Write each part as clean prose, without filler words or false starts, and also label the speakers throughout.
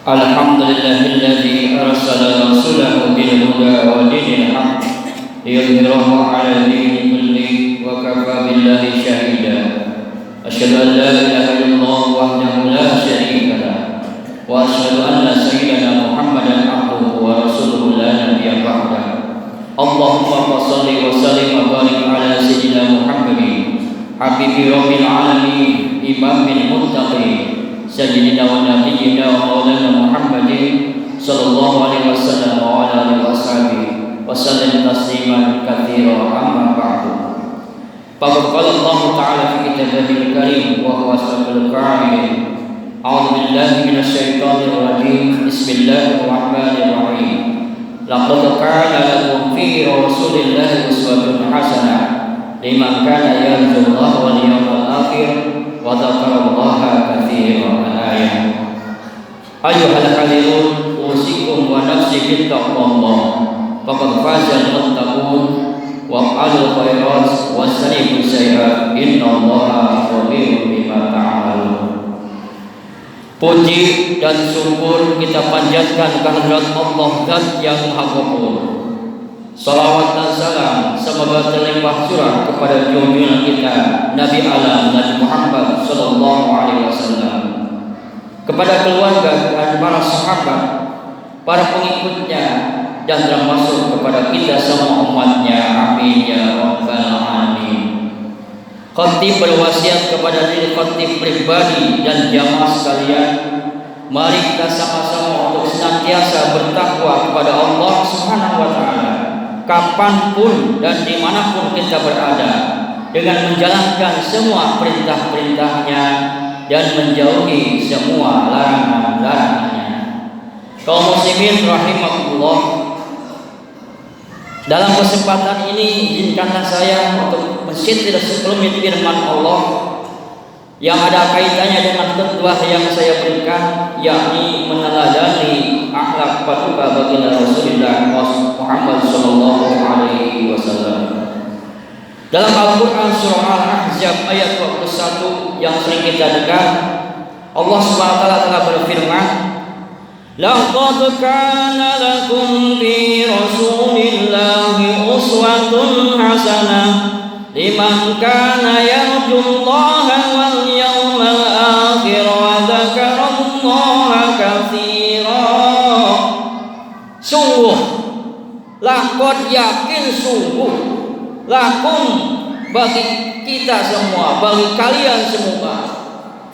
Speaker 1: الحمد لله الذي أرسل رسوله بالهدى ودين الحق ليظهره على الدين كله وكفى بالله شهيدا. أشهد أن لا إله إلا الله وحده لا شريك له وأشهد أن سيدنا محمدا عبده ورسوله لا نبي بعده. اللهم صل وسلم وبارك على سيدنا محمد حبيب رب العالمين إمام المتقين سيدنا ونبينا ومولانا محمد صلى الله عليه وسلم وعلى آله وصحبه وسلم تسليما كثيرا. أما بعد فقد قال الله تعالى في كتابه الكريم وهو أصدق القائلين: أعوذ بالله من الشيطان الرجيم بسم الله الرحمن الرحيم لقد كان لكم في رسول الله أسوة حسنة لمن كان يرجو الله واليوم الآخر وذكر الله كثيرا. الآية. أيها الحاضرون أوصيكم ونفسي بتقوى الله فقد فاز المتقون وافعلوا الخيرات واجتنبوا السيئات إن الله خبير بما تعملون. Puji dan syukur kita panjatkan kehadirat Allah Zat yang Maha Ghaffur. Salawat dan salam semoga terlimpah curah kepada junjungan kita Nabi Alam Nabi Muhammad sallallahu alaihi wasallam, kepada keluarga dan para sahabat, para pengikutnya, dan termasuk kepada kita semua umatnya. Amin ya rabbal alamin. Khatib berwasiat kepada diri khatib pribadi dan jamaah sekalian, mari kita sama-sama untuk senantiasa bertakwa kepada Allah Subhanahu wa taala kapanpun dan dimanapun kita berada, dengan menjalankan semua perintah-perintahnya dan menjauhi semua larangan-larangannya. Kaum muslimin rahimakumullah, dalam kesempatan ini izinkanlah saya untuk mensintir sekelumit firman Allah yang ada kaitannya dengan khutbah yang saya berikan, yakni meneladani akhlak paduka baginda Rasulullah Muhammad sallallahu alaihi wasallam. Dalam Al-Qur'an surah Al-Ahzab ayat 21 yang sering kita dengar, Allah Subhanahu wa taala telah berfirman, "Laqad kana lakum fi Rasulillahi uswatun hasanah liman kana yarjullaha wal yawmal akhir wa dzakarallaha katsira." Sungguh, laqad yakin sungguh, lakum bagi kita semua, bagi kalian semua,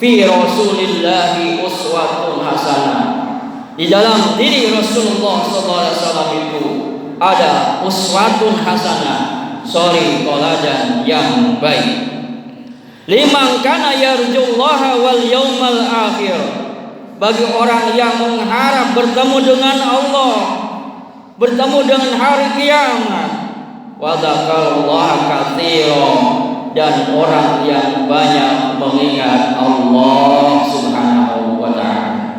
Speaker 1: fi Rasulillahi uswatun hasanah, di dalam diri Rasulullah SAW itu ada uswatun hasanah, teladan yang baik. Liman kana yarjullaha wal yawmal akhir, bagi orang yang mengharap bertemu dengan Allah, bertemu dengan hari kiamat. Wa dzakarallaha katsira, dan orang yang banyak mengingat Allah Subhanahu wa taala.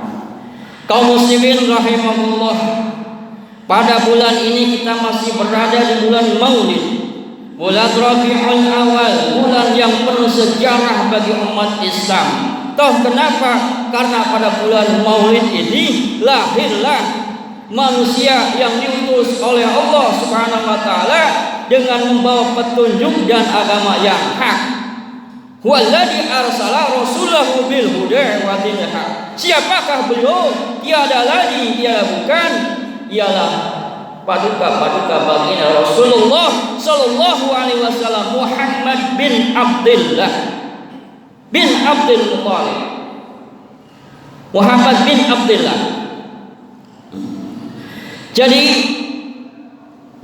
Speaker 1: Kaum muslimin rahimahullah, pada bulan ini kita masih berada di bulan Maulid, bulan Rabiul Awal, bulan yang penuh sejarah bagi umat Islam. Toh kenapa? Karena pada bulan Maulid ini lahirlah manusia yang diutus oleh Allah Subhanahu wa taala dengan membawa petunjuk dan agama yang hak. Walladzi arsala rasulahu bil huda wa dinil haq. Siapakah beliau? Tiada lain, tiada bukan, ialah paduka baginda Rasulullah sallallahu alaihi wasallam, Muhammad bin Abdullah bin Abdul Muthalib. Muhammad bin Abdullah. Jadi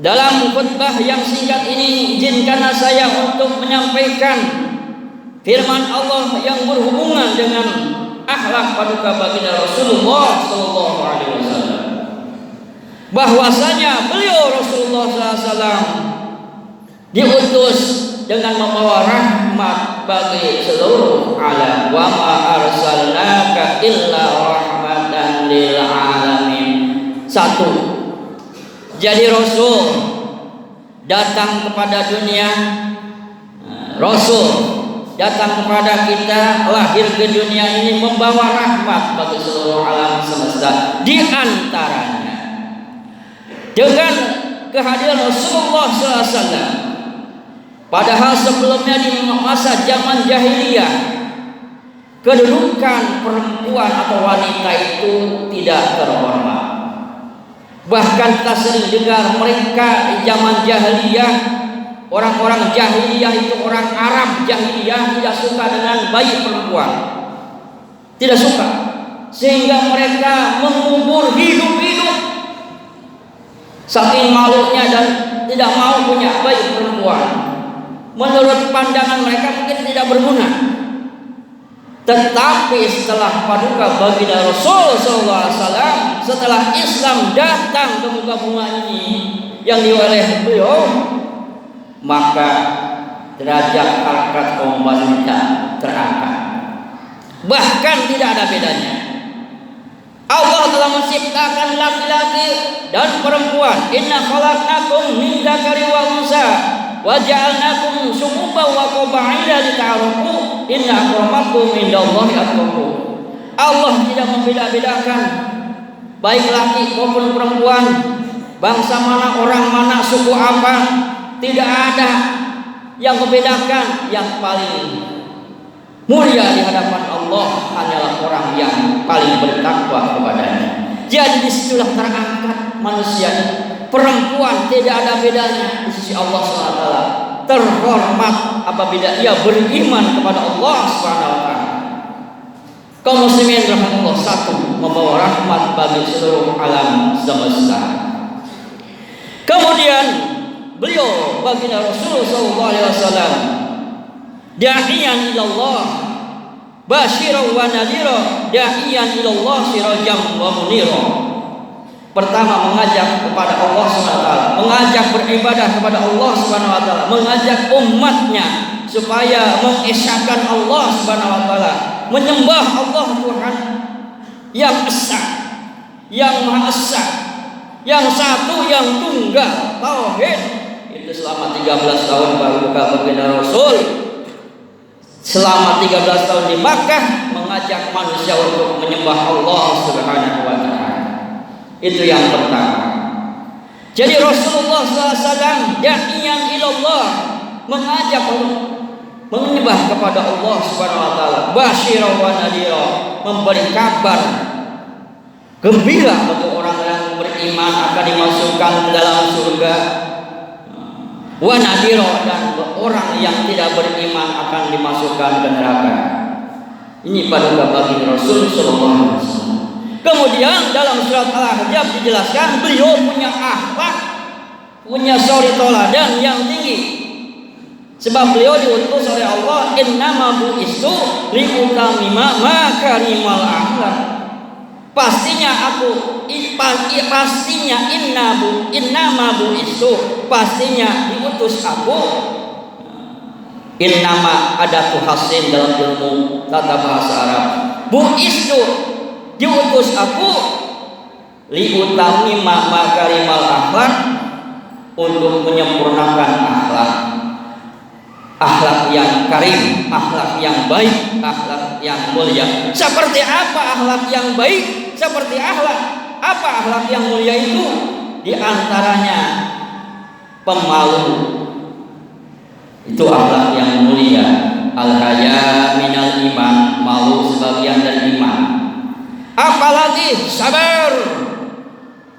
Speaker 1: dalam khutbah yang singkat ini izinkanlah saya untuk menyampaikan firman Allah yang berhubungan dengan akhlak paduka baginda Rasulullah sallallahu alaihi wasallam, bahwasanya beliau Rasulullah SAW diutus dengan membawa rahmat bagi seluruh alam. Wa ma arsalnaka illa rahmatan lil alamin. Satu, jadi Rasul datang kepada dunia, Rasul datang kepada kita, lahir ke dunia ini membawa rahmat bagi seluruh alam semesta. Di antaranya dengan kehadiran Rasulullah SAW. Padahal sebelumnya di masa zaman jahiliyah, kedudukan perempuan atau wanita itu tidak terhormat. Bahkan kita sering dengar mereka di zaman jahiliyah, orang-orang jahiliyah itu orang Arab jahiliyah tidak suka dengan bayi perempuan, tidak suka, sehingga mereka mengubur hidup-hidup saking malunya dan tidak mau punya bayi perempuan. Menurut pandangan mereka mungkin tidak berguna. Tetapi setelah paduka baginda Rasul SAW, setelah Islam datang ke muka bumi ini yang oleh beliau, maka derajat harkat kaum wanita terangkat. Bahkan tidak ada bedanya. Allah telah menciptakan laki-laki dan perempuan. Inna khalaqnakum min dzakari wa unsa wa ja'alnakum syu'uban wa qabaila lita'arafu inna akramakum indallahi atqakum. Allah tidak membeda-bedakan baik laki maupun perempuan, bangsa mana, orang mana, suku apa, tidak ada yang membedakan. Yang paling mulia di hadapan Allah hanyalah orang yang paling bertakwa kepadanya. Jadi disitulah terangkat manusia. Perempuan tidak ada bedanya di sisi Allah SWT. Terhormat apabila ia beriman kepada Allah SWT. Kaum muslimin rahmatullah, satu, membawa rahmat bagi seluruh alam semesta. Kemudian beliau baginda Rasulullah SAW da'iyan ilallah basyiran wa nadhira, da'iyan ilallah sirajan wa munira. Pertama, mengajak kepada Allah SWT, mengajak beribadah kepada Allah SWT, mengajak umatnya supaya mengesahkan Allah SWT, menyembah Allah Tuhan yang esa, yang maha esa, yang satu, yang tunggal, tauhid. Itu selama 13 tahun baginda Rasul, selama 13 tahun di Makkah, mengajak manusia untuk menyembah Allah Subhanahu wa Ta'ala. Itu yang pertama. Jadi Rasulullah SAW da'iyan ilallah, mengajak menyembah kepada Allah Subhanahu wa Ta'ala, basyiran wa nadhira, memberi kabar gembira bagi orang yang beriman akan dimasukkan ke dalam surga, wa nadhira, dan orang yang tidak beriman akan dimasukkan ke neraka. Ini paduka baginda Rasul sallallahu alaihi wasallam. Kemudian dalam surat Al-Ahzab dijelaskan beliau punya akhlak, punya suri teladan yang tinggi. Sebab beliau diutus oleh Allah, innama bu'istu liutamima makarimal akhlak. Pastinya innama bu'istu, pastinya diutus aku. Innama adatu hasin dalam ilmu tata bahasa Arab. Bu'istu, diutus aku liutami makarimal akhlak, untuk menyempurnakan akhlak yang karim, akhlak yang baik, akhlak yang mulia. Seperti apa akhlak yang baik? Seperti apa akhlak yang mulia itu? Di antaranya pemalu. Itu akhlak yang mulia. Al-haya minal iman, malu sebagian dari iman. Apalagi sabar,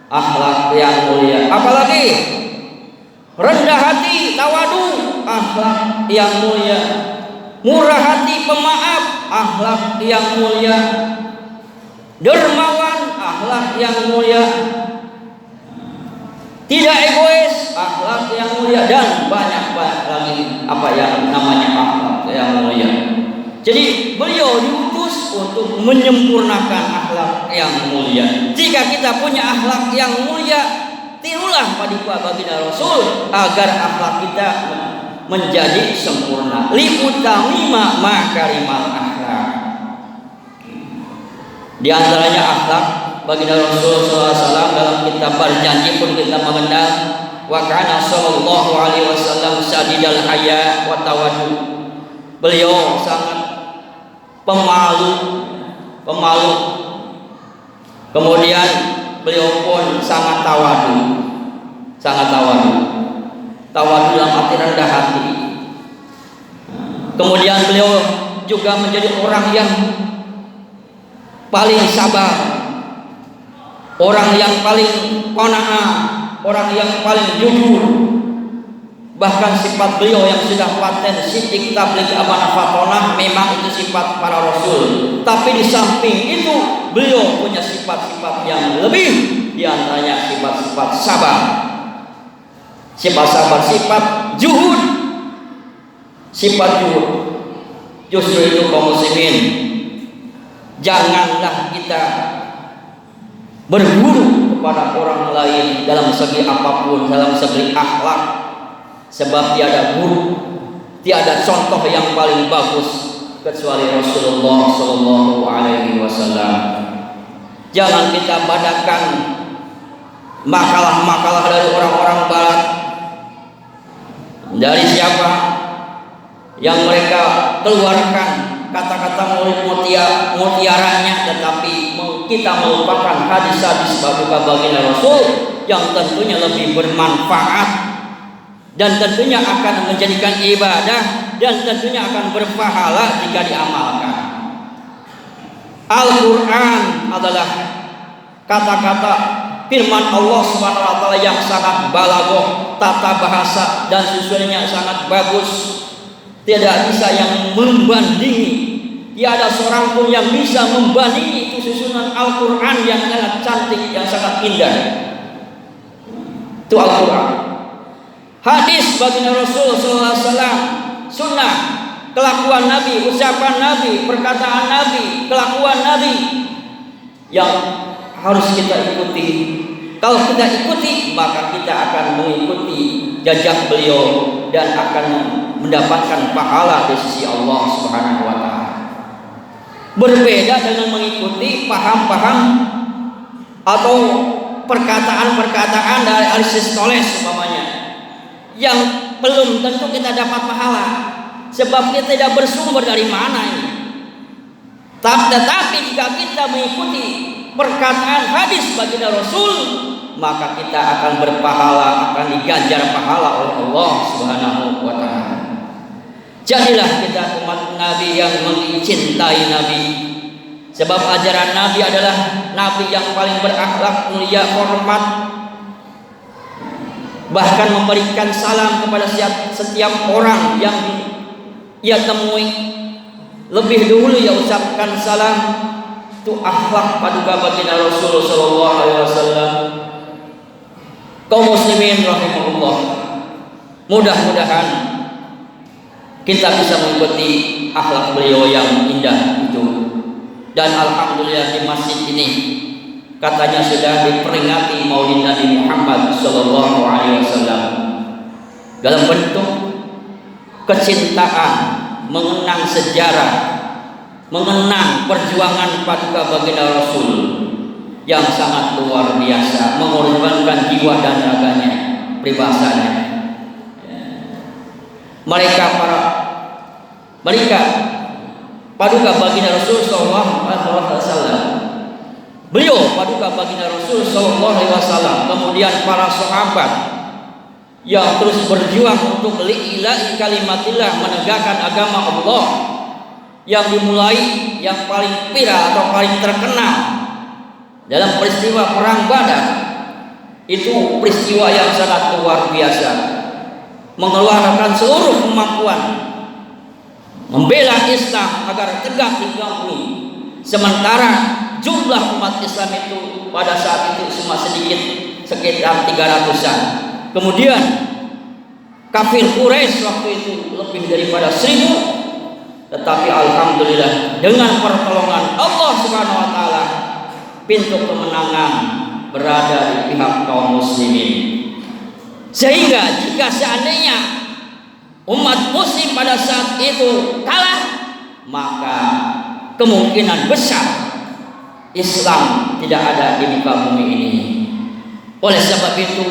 Speaker 1: akhlak yang mulia. Apalagi rendah hati, tawadu, akhlak yang mulia. Murah hati, pemaaf, akhlak yang mulia. Dermawan, akhlak yang mulia. Tidak egois, akhlak yang mulia, dan banyak lagi apa yang namanya akhlak yang mulia. Jadi beliau diutus untuk menyempurnakan akhlak yang mulia. Jika kita punya akhlak yang mulia, tirulah paduka baginda Rasul agar akhlak kita menjadi sempurna. Liutamima makarimal akhlak. Di antaranya akhlak baginda Rasul SAW dalam kitab Berjanji pun kita mengenal, wa kana sallallahu alaihi wasallam sadidal haya wa tawadu. Beliau sangat pemalu. Kemudian beliau pun sangat tawadu. Tawadu dalam arti rendah hati. Kemudian beliau juga menjadi orang yang paling sabar, orang yang paling qanaah, orang yang paling jujur. Bahkan sifat beliau yang sudah paten siddiq tabligh amanah fatonah, memang itu sifat para rasul. Tapi di samping itu beliau punya sifat-sifat yang lebih, di antaranya sifat-sifat sabar. Sifat juhud. Justru itu kaum muslimin, janganlah kita berguru kepada orang lain dalam segi apapun, dalam segi akhlak. Sebab tiada guru, tiada contoh yang paling bagus kecuali Rasulullah Sallallahu Alaihi Wasallam. Jangan kita badakan makalah-makalah dari orang-orang Barat. Dari siapa yang mereka keluarkan kata-kata mutiaranya, tetapi kita melupakan hadis-hadis baginda Rasul yang tentunya lebih bermanfaat dan tentunya akan menjadikan ibadah dan tentunya akan berpahala jika diamalkan. Al-Quran adalah kata-kata firman Allah Subhanahu wa taala yang sangat balaghah, tata bahasa dan susunannya sangat bagus. Tidak bisa yang membandingi, tiada seorang pun yang bisa membandingi itu susunan Al-Quran yang sangat cantik, yang sangat indah. Itu Al-Quran. Hadis baginda Rasul sallallahu alaihi wasallam, sunnah, kelakuan Nabi, ucapan Nabi, perkataan Nabi, kelakuan Nabi yang harus kita ikuti. Kalau kita ikuti, maka kita akan mengikuti jejak beliau dan akan mendapatkan pahala di sisi Allah Subhanahu wa taala. Berbeda dengan mengikuti paham-paham atau perkataan-perkataan dari Aristoteles umpamanya, yang belum tentu kita dapat pahala, sebab kita tidak bersumber dari mana ini. Tetapi jika kita mengikuti perkataan hadis baginda Rasul, maka kita akan berpahala, akan diganjar pahala oleh Allah Subhanahu wa taala. Jadilah kita umat Nabi yang mencintai Nabi, sebab ajaran Nabi adalah Nabi yang paling berakhlak mulia, hormat, bahkan memberikan salam kepada setiap orang yang ia temui. Lebih dulu ia ucapkan salam. Itu akhlak paduka baginda Rasul sallallahu alaihi wasallam. Kaum muslimin rahimahullah, mudah-mudahan kita bisa mengikuti akhlak beliau yang indah itu. Dan alhamdulillah di masjid ini katanya sudah diperingati Maulid Nabi Muhammad sallallahu alaihi wasallam dalam bentuk kecintaan, mengenang sejarah, mengenang perjuangan paduka baginda Rasul yang sangat luar biasa, mengorbankan jiwa dan raganya, pribahasanya. Mereka paduka baginda Rasul sallallahu alaihi wasallam. Beliau paduka baginda Rasul sallallahu alaihi wasallam, kemudian para sahabat yang terus berjuang untuk li'ila'i kalimatillah, menegakkan agama Allah, yang dimulai yang paling viral atau paling terkenal dalam peristiwa perang Badar. Itu peristiwa yang sangat luar biasa, mengeluarkan seluruh kemampuan membela Islam agar tegak di bumi. Sementara jumlah umat Islam itu pada saat itu cuma sedikit, sekitar 300-an. Kemudian kafir Quraisy waktu itu lebih daripada 1000. Tetapi alhamdulillah dengan pertolongan Allah Subhanahu wa taala, pintu kemenangan berada di pihak kaum muslimin. Sehingga jika seandainya umat muslim pada saat itu kalah, maka kemungkinan besar Islam tidak ada di muka bumi ini. Oleh sebab itu,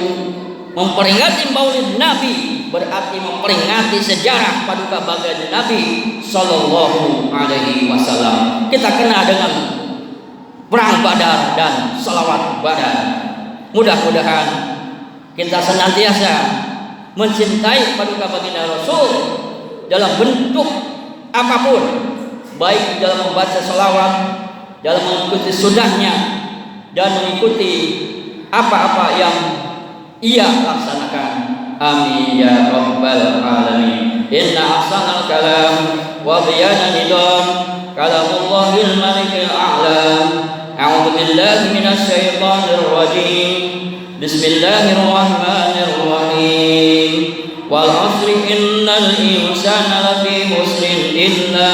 Speaker 1: memperingati Maulid Nabi berarti memperingati sejarah paduka baginda Nabi Sallallahu Alaihi Wasallam. Kita kenal dengan perang Badar dan salawat Badar. Mudah-mudahan kita senantiasa mencintai paduka baginda Rasul dalam bentuk apapun, baik dalam membaca salawat, dalam mengikuti sunnahnya, dan mengikuti apa-apa yang ia laksanakan. Amin ya rabbal alamin. Inna ahsanal kalam wa bayanan nidam kalamullahil malikil a'lam. A'udzu billahi minasy syaithanir rajim. Bismillahirrahmanirrahim. Wal 'asri innal insana lafi khusrin illa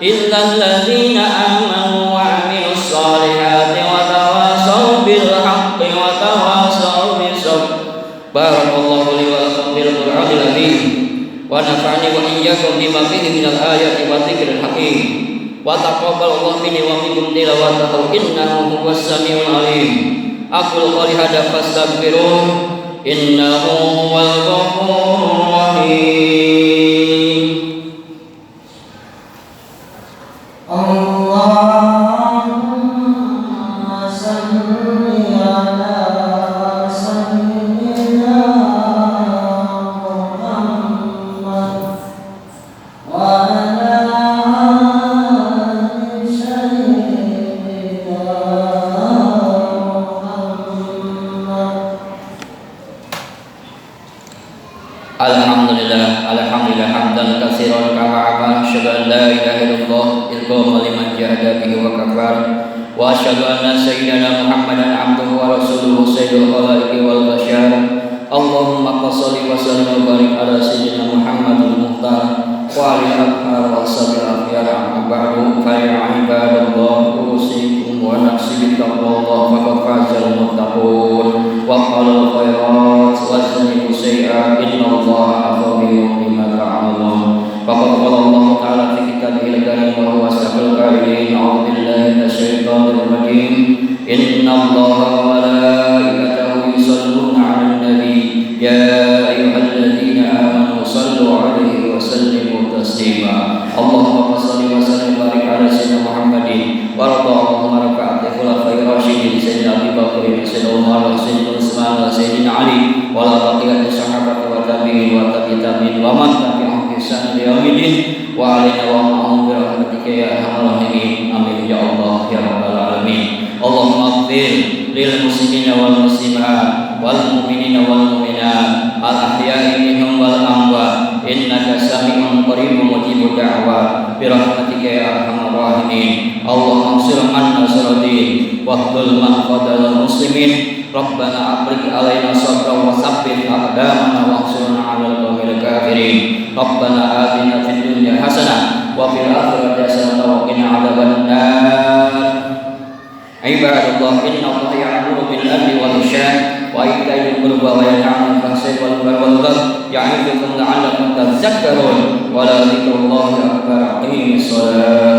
Speaker 1: alladzina amanu wa 'amilus solihati wa tawasaw bil haqqi wa tawasaw bis sabr. Barakallahu li wa lakum bil Qur'anil azim wa nafa'ani wa iyyakum bima fihi minal ayati wa dzikril hakim wa taqabbalallahu minni wa minkum tilawatahu innahu huwas samiul alim. Aqulu qali hadza fastaghfiruh innahu huwal ghafurur rahim. Allahumma shalli ala Alhamdulillah hamdan katsiran kama amara asyhadu an la ilaha illallah ilqama liman jahada bihi wa kafar wa asyhadu anna sayyidina Muhammadan abduhu wa rasuluhu sayyidul khalaiqi wal bashar. Allahumma shalli wa sallim wa barik ala sayyidina Muhammadil muhtar wa alihi athhar wa sallallahu amma ba'du fa ya ibadallah usikum wa nafsi bi taqwallah faqad fazal muttaqun wa qalul khairat wa sannibu sayyi'at innallaha khabirun bima ta'malun. Faqad qala Allah ta'ala fi kitabihil karim wa huwa asdaqul qailin a'udzu billahi minasyaitonir rajim. Innallaha wa malaikatahu yusholluna 'alan nabi ya ayyuhalladzina amanu shallu 'alaihi wa sallimu taslima. Allahumma shalli wa sallim wa barik ala sayyidina Muhammadin wa radhiyallahu rafa'ati khulafai rasyidin sayyidina Abi Bakr sayyidina Umar wa sayyidina Utsman wa sayyidina Ali wa la baqiyati sahabati wa tabi'in wa tabi'in wa man tabi'ahum bi ihsan ila yaumil wa alaina wa ma'hum bi rahmatika ya arhamar rahimin. Amin ya Allah ya rabbal alamin. Allahumma ighfir lil muslimina wal muslimat wal mu'minina wal mu'minat al ahya'i minhum wal amwat innaka sami'un qaribun mujibud da'wat bi rahmatika ya arhamar rahimin. Allahumma ansur man nasruddin wa hdul man qadal muslimin. Rabbana afriq alaina sabran wa tsabbit aqdamana wa ansurna 'alal qawmil kafirin. Rabbana atina fid dunya hasanah wa fil akhirati hasanah wa qina 'adzabannar. Ibadallah innallaha ya'muru bil 'adli wal ihsan wa ita'i dzil qurba wa yanha 'anil fahsya'i wal munkari wal baghi ya'idukum la'allakum tadhakkarun wa la dzikrullahi akbar. Aqimis shalah.